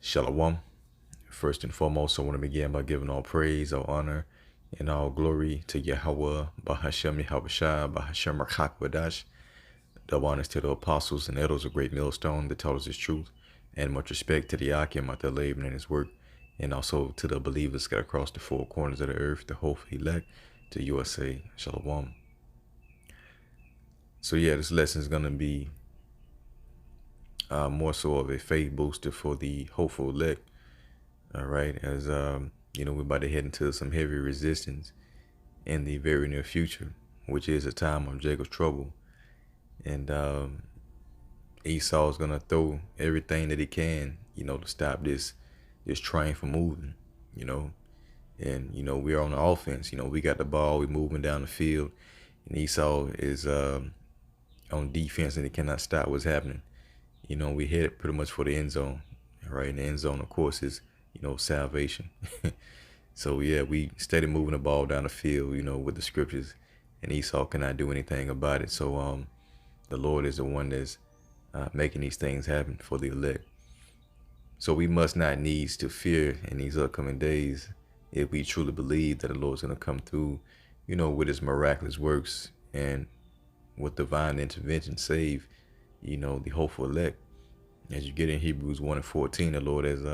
Shalom. First and foremost, I want to begin by giving all praise, all honor, and all glory to Yahweh, Bahashem Yahushua, Bahashem Rakhakwadash. Double honors to the apostles and elders of Great Millstone that taught us his truth, and much respect to the Akim out there laboring in his work, and also to the believers scattered across the four corners of the earth, the hopeful elect, to USA. Shalom. So yeah, this lesson is going to be more so of a faith booster for the hopeful elect. All right, as we're about to head into some heavy resistance in the very near future, which is a time of Jacob's trouble, and Esau is gonna throw everything that he can, to stop this train from moving, and we're on the offense. We got the ball, we're moving down the field, and Esau is on defense, and he cannot stop what's happening. We headed pretty much for the end zone, right? And the end zone, of course, is salvation. So yeah, we steady moving the ball down the field, with the scriptures, and Esau cannot do anything about it. So the Lord is the one that's making these things happen for the elect. So we must not needs to fear in these upcoming days if we truly believe that the Lord's going to come through, with his miraculous works and with divine intervention save, the hopeful elect. As you get in Hebrews 1:14, the Lord has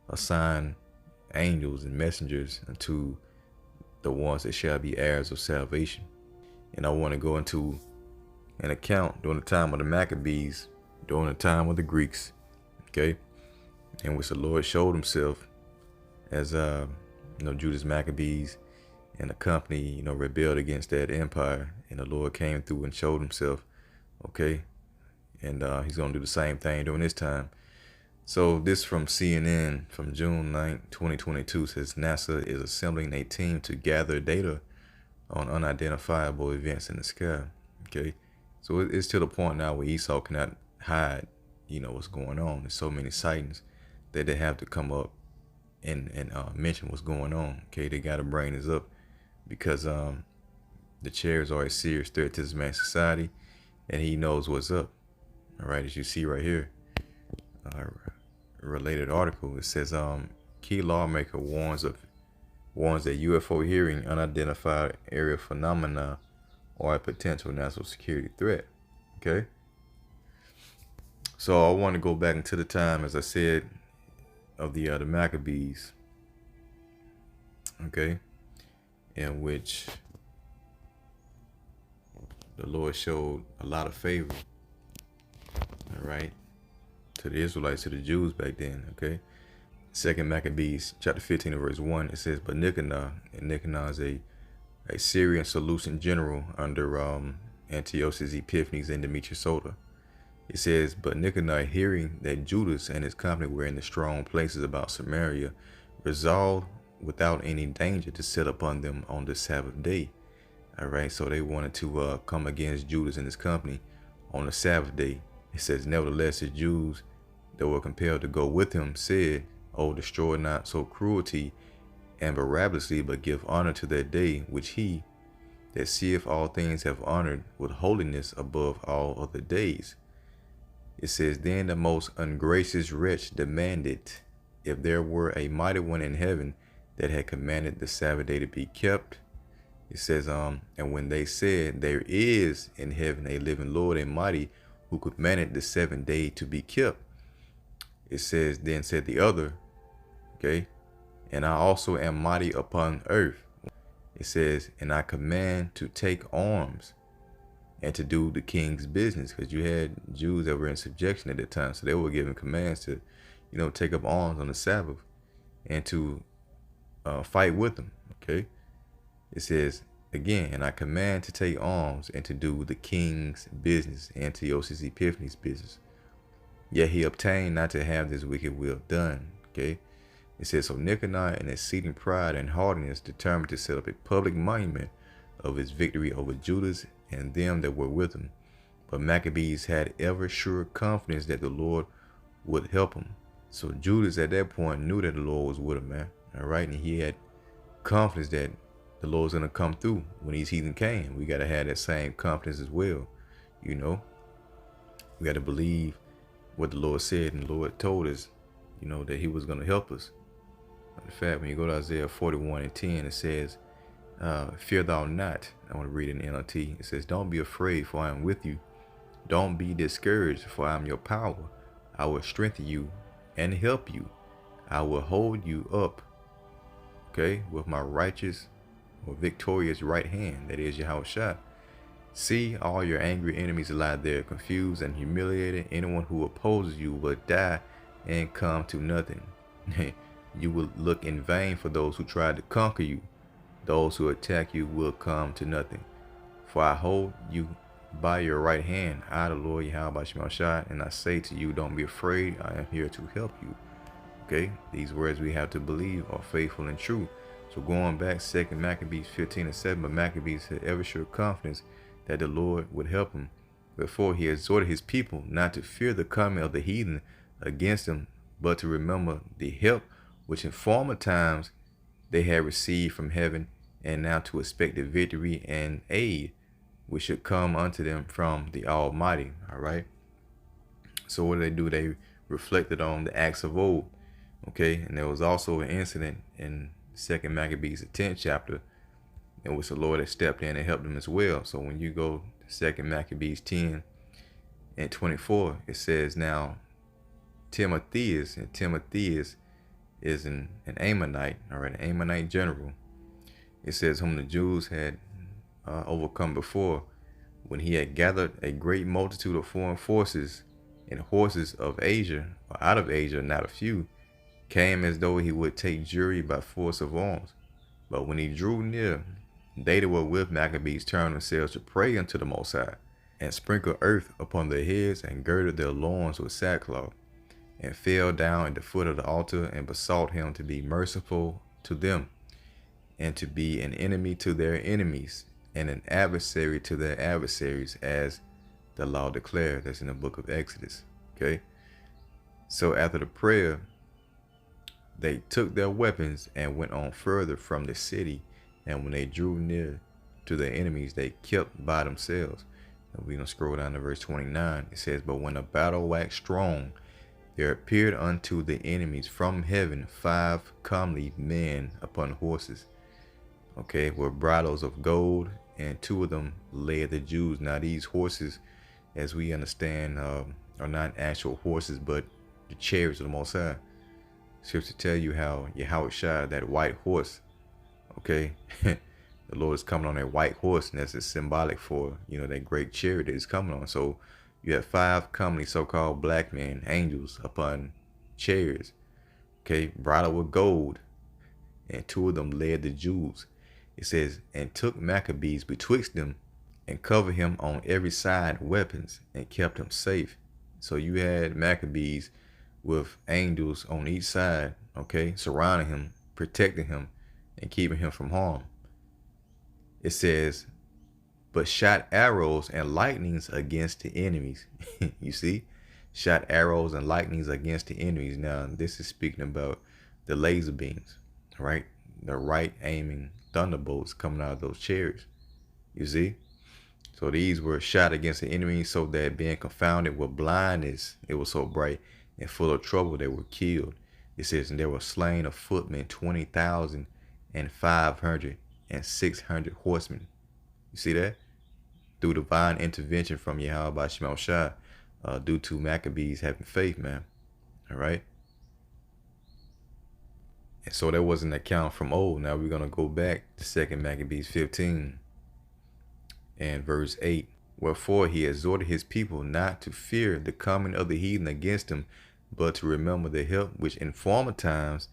assigned angels and messengers unto the ones that shall be heirs of salvation. And I want to go into an account during the time of the Maccabees, during the time of the Greeks, okay, in which the Lord showed himself as Judas Maccabees and the company rebelled against that empire, and the Lord came through and showed himself, okay, and he's gonna do the same thing during this time. So this from CNN from June 9, 2022 says NASA is assembling a team to gather data on unidentifiable events in the sky. Okay, so it's to the point now where Esau cannot hide, what's going on. There's so many sightings that they have to come up and mention what's going on. Okay, they got to bring this up because the chairs are a serious threat to this man's society, and he knows what's up. All right, as you see right here. Related article, it says key lawmaker warns that UFO hearing unidentified area phenomena are a potential national security threat. Okay, so I want to go back into the time, as I said, of the Maccabees, okay, in which the Lord showed a lot of favor, all right, to the Israelites, to the Jews back then, okay. Second Maccabees chapter 15 verse 1, it says, but Nicanor, and Nicanor is a Syrian Seleucid general under Antiochus Epiphanes and Demetrius Soter. It says, but Nicanor, hearing that Judas and his company were in the strong places about Samaria, resolved without any danger to set upon them on the Sabbath day. All right, so they wanted to come against Judas and his company on the Sabbath day. It says, nevertheless, the Jews that were compelled to go with him said, oh, destroy not so cruelty and barbarously, but give honor to that day which he that seeth all things have honored with holiness above all other days. It says, then the most ungracious wretch demanded if there were a mighty one in heaven that had commanded the Sabbath day to be kept. It says, and when they said, there is in heaven a living Lord and mighty who commanded the 7th day to be kept. It says, then said the other, okay, and I also am mighty upon earth. It says, and I command to take arms and to do the king's business, because you had Jews that were in subjection at that time, so they were given commands to, take up arms on the Sabbath and to fight with them. Okay, it says again, and I command to take arms and to do the king's business, Antiochus Epiphanes' business. Yet he obtained not to have this wicked will done. Okay, it says, so Nicanor, in exceeding pride and haughtiness, determined to set up a public monument of his victory over Judas and them that were with him. But Maccabees had ever sure confidence that the Lord would help him. So Judas at that point knew that the Lord was with him, man. All right, and he had confidence that the Lord's gonna come through when these heathen came. We gotta have that same confidence as well. We gotta believe what the Lord said, and the Lord told us you know, that he was going to help us. In fact, when you go to Isaiah 41:10, it says, fear thou not. I want to read it in NLT. It says, don't be afraid, for I am with you. Don't be discouraged, for I am your power. I will strengthen you and help you. I will hold you up, okay, with my righteous or victorious right hand, that is Yahushua. See, all your angry enemies lie there, confused and humiliated. Anyone who opposes you will die and come to nothing. You will look in vain for those who try to conquer you. Those who attack you will come to nothing. For I hold you by your right hand, I, the Lord Yahweh Shai, and I say to you, don't be afraid. I am here to help you. Okay, these words we have to believe are faithful and true. So going back, 2nd Maccabees 15:7, but Maccabees had ever sure confidence that the Lord would help him. Before he exhorted his people not to fear the coming of the heathen against them, but to remember the help which in former times they had received from heaven, and now to expect the victory and aid which should come unto them from the Almighty. All right. So what did they do? They reflected on the acts of old. Okay, and there was also an incident in 2nd Maccabees, the 10th chapter, in which the Lord had stepped in and helped them as well. So when you go to 2nd Maccabees 10:24, it says, now Timotheus, and Timotheus is an Ammonite, all right, an Ammonite general. It says, whom the Jews had overcome before, when he had gathered a great multitude of foreign forces and horses of Asia, or out of Asia, not a few, came as though he would take Jewry by force of arms. But when he drew near, they that were with Maccabees turned themselves to pray unto the Most High, and sprinkled earth upon their heads, and girded their loins with sackcloth, and fell down at the foot of the altar, and besought him to be merciful to them, and to be an enemy to their enemies, and an adversary to their adversaries, as the law declared. That's in the book of Exodus. Okay. So after the prayer, they took their weapons and went on further from the city. And when they drew near to their enemies, they kept by themselves. And we're going to scroll down to verse 29. It says, but when the battle waxed strong, there appeared unto the enemies from heaven 5 comely men upon horses, okay, with bridles of gold, and 2 of them led the Jews. Now these horses, as we understand, are not actual horses, but the chariots of the Most High. Scripture tell you how Yahushua, that white horse, okay, the Lord is coming on that white horse, and that's a symbolic for, you know, that great chariot that is coming on. So you have 5 comely so-called black men, angels, upon chariots, okay, bridled with gold, and 2 of them led the Jews. It says, and took Maccabees betwixt them, and covered him on every side weapons, and kept him safe. So you had Maccabees with angels on each side, okay, surrounding him, protecting him, and keeping him from harm. It says, but shot arrows and lightnings against the enemies. You see, shot arrows and lightnings against the enemies. Now this is speaking about the laser beams, right? The right aiming thunderbolts coming out of those chariots. You see, so these were shot against the enemy, so that being confounded with blindness, it was so bright, and full of trouble, they were killed. It says, and there were slain of footmen 20,000, and 500 and 600 horsemen. You see that? Through divine intervention from Yahweh Shai, due to Maccabees having faith, man. All right. And so that was an account from old. Now we're going to go back to 2nd Maccabees 15 and verse 8. Wherefore he exhorted his people not to fear the coming of the heathen against them, but to remember the help which in former times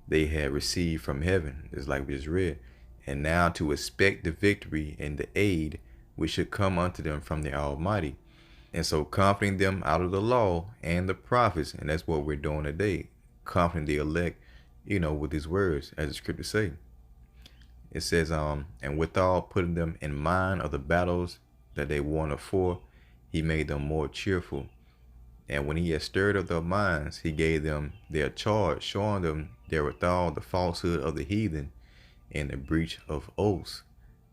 they had received from heaven, just like we just read, and now to expect the victory and the aid which should come unto them from the Almighty. And so comforting them out of the law and the prophets, and that's what we're doing today, comforting the elect, you know, with these words, as the scriptures say. It says, and withal putting them in mind of the battles that they won afore, he made them more cheerful. And when he had stirred up their minds, he gave them their charge, showing them therewithal the falsehood of the heathen and the breach of oaths.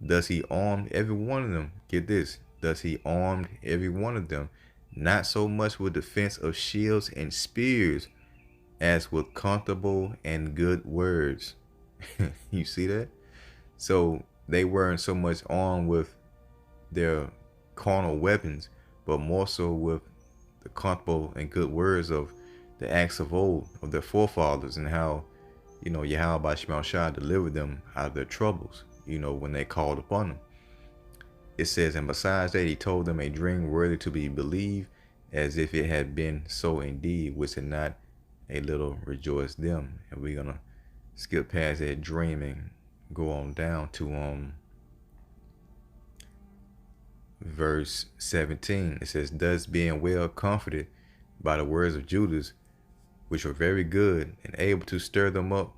Thus he armed every one of them. Get this. Thus he armed every one of them, not so much with defense of shields and spears, as with comfortable and good words. You see that? So they weren't so much armed with their carnal weapons, but more so with the comfortable and good words of the acts of old of their forefathers, and how, Yahweh by Shema Shai delivered them out of their troubles, when they called upon him. It says, and besides that, he told them a dream worthy to be believed, as if it had been so indeed, which had not a little rejoiced them. And we're gonna skip past that dream and go on down to verse 17. It says, thus being well comforted by the words of Judas, which were very good, and able to stir them up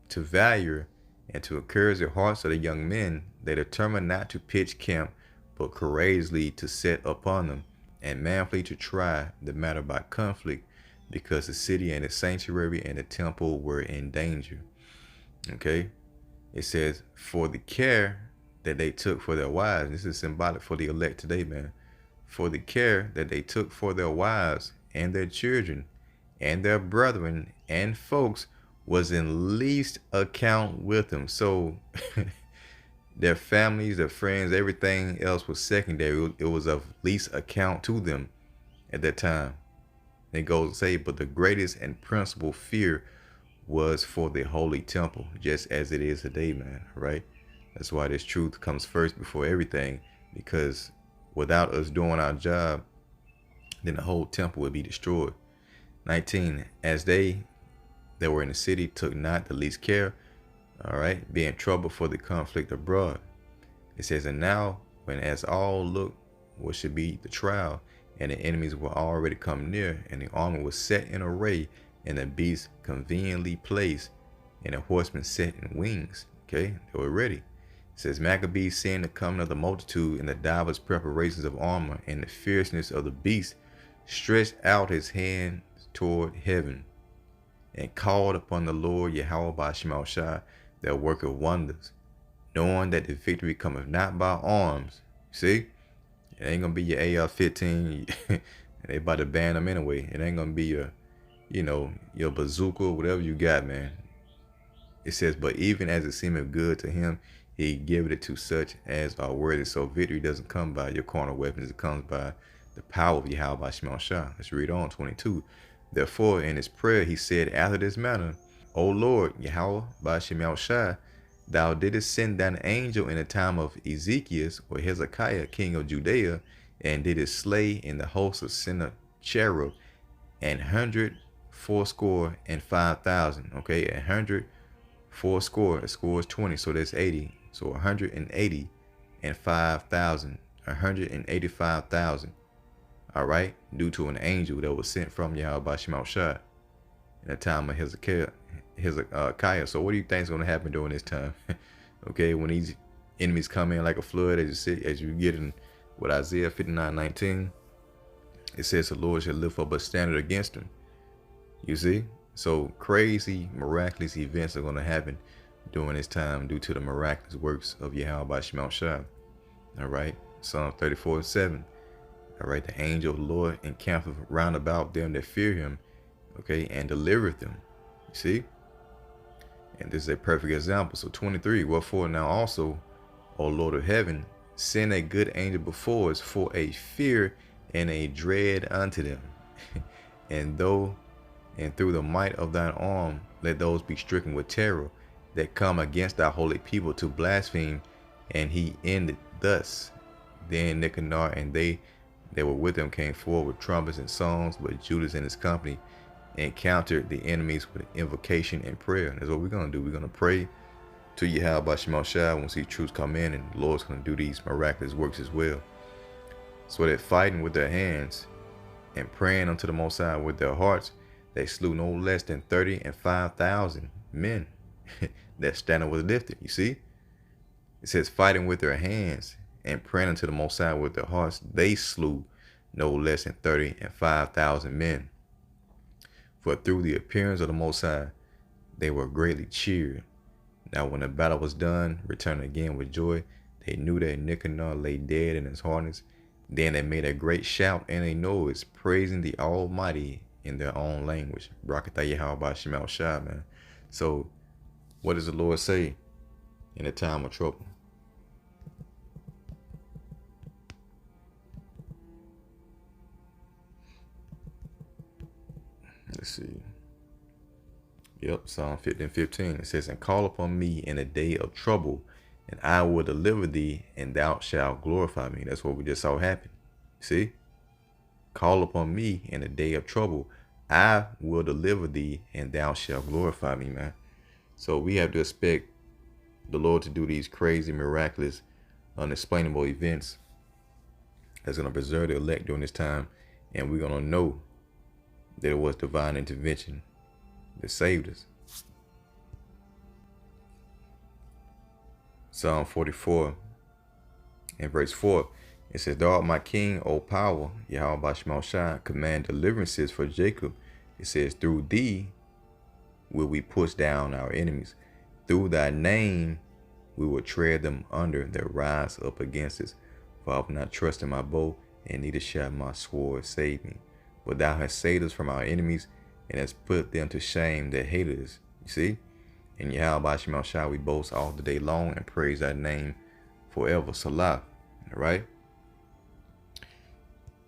to valor and to encourage the hearts of the young men, they determined not to pitch camp, but courageously to set upon them, and manfully to try the matter by conflict, because the city and the sanctuary and the temple were in danger. Okay, it says, for the care that they took for their wives. This is symbolic for the elect today, man. For the care that they took for their wives and their children and their brethren and folks was in least account with them. So their families, their friends, everything else was secondary. It was of least account to them at that time. It goes to say, but the greatest and principal fear was for the holy temple, just as it is today, man. Right? That's why this truth comes first before everything, because without us doing our job, then the whole temple would be destroyed. 19, as they that were in the city took not the least care, all right, being troubled for the conflict abroad. It says, and now, when as all looked what should be the trial, and the enemies were already come near, and the army was set in array, and the beasts conveniently placed, and the horsemen set in wings. Okay, they were ready. It says, Maccabees, seeing the coming of the multitude and the divers preparations of armor and the fierceness of the beast, stretched out his hand toward heaven and called upon the Lord Yahweh by Shema Shai, that worketh wonders, knowing that the victory cometh not by arms. See, it ain't gonna be your AR-15. They about to ban them anyway. It ain't gonna be your bazooka, whatever you got, man. It says, but even as it seemeth good to him, he giveth it to such as are worthy. So victory doesn't come by your carnal weapons. It comes by the power of Yahweh by Shema Shai. Let's read on, 22. Therefore, in his prayer, he said after this manner, O Lord, Yahweh by Shema Shai, thou didst send thine angel in the time of Ezekiel or Hezekiah, king of Judea, and didst slay in the host of Sennacherib 184,500. Okay, 184, a score is 20, so that's 80. So 185,000, 185,000. All right, due to an angel that was sent from Yahweh by Shema Shai in the time of Hezekiah. So what do you think is going to happen during this time? Okay, when these enemies come in like a flood, as you get in with Isaiah 59:19, it says the Lord shall lift up a standard against them. You see, so crazy, miraculous events are going to happen during this time due to the miraculous works of Yahweh by Shema Shai. All right, Psalm 34:7. All right, the angel of the Lord encampeth round about them that fear him, okay, and delivereth them. You see? And this is a perfect example. So 23, wherefore now also, O Lord of heaven, send a good angel before us for a fear and a dread unto them. And through the might of thine arm, let those be stricken with terror that come against thy holy people to blaspheme. And he ended thus. Then Nicanor and they that were with him came forward with trumpets and songs, but Judas and his company encountered the enemies with invocation and prayer. And that's what we're going to do. We're going to pray to Yahweh by Shema Shai when we see troops come in, and the Lord's going to do these miraculous works as well. So that fighting with their hands and praying unto the Most High with their hearts, they slew no less than 35,000 men. That standard was lifted. You see? It says fighting with their hands and praying unto the Most High with their hearts, they slew no less than 35,000 men. For through the appearance of the Most High, they were greatly cheered. Now when the battle was done, returning again with joy, they knew that Nicanor lay dead in his harness. Then they made a great shout and a noise, praising the Almighty in their own language. Barakatah Yahweh Shemal Shah, man. So what does the Lord say in a time of trouble? Let's see. Yep, Psalm 50:15. It says, and call upon me in a day of trouble, and I will deliver thee, and thou shalt glorify me. That's what we just saw happen. See? Call upon me in a day of trouble. I will deliver thee, and thou shalt glorify me, man. So we have to expect the Lord to do these crazy, miraculous, unexplainable events that's going to preserve the elect during this time. And we're going to know that it was divine intervention that saved us. Psalm 44 and verse 4. It says, thou art my king, O power, Yahweh Shemal Shah, command deliverances for Jacob. It says, through thee will we push down our enemies. Through thy name we will tread them under that rise up against us. For I will not trust in my bow, and neither shall my sword save me. But thou hast saved us from our enemies, and hast put them to shame that hated us. You see? In Yahweh Shemal Shah we boast all the day long and praise thy name forever. Salah. All right?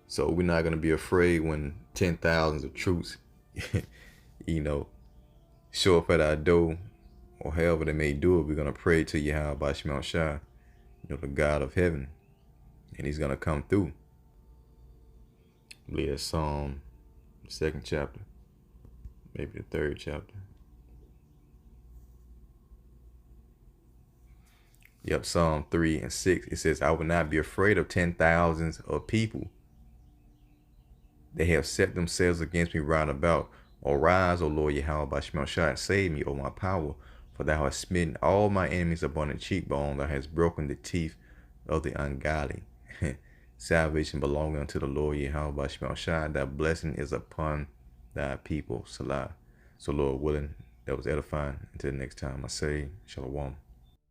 So we're not going to be afraid when 10,000s of troops, show up at our door, or however they may do it. We're going to pray to Yahweh Shemal Shah, the God of heaven, and he's going to come through. I believe that's Psalm, the 2nd chapter, maybe the 3rd chapter. Yep, Psalm 3 and 6. It says, I will not be afraid of 10,000s of people. They have set themselves against me round about. Arise, O Lord Yahweh Shemal Shah, and save me, O my power. For thou hast smitten all my enemies upon the cheekbone. Thou hast broken the teeth of the ungodly. Salvation belonging unto the Lord Yahweh Shemal Shah. Thy blessing is upon thy people. Salah. So Lord willing, that was edifying. Until next time, I say, Shalom.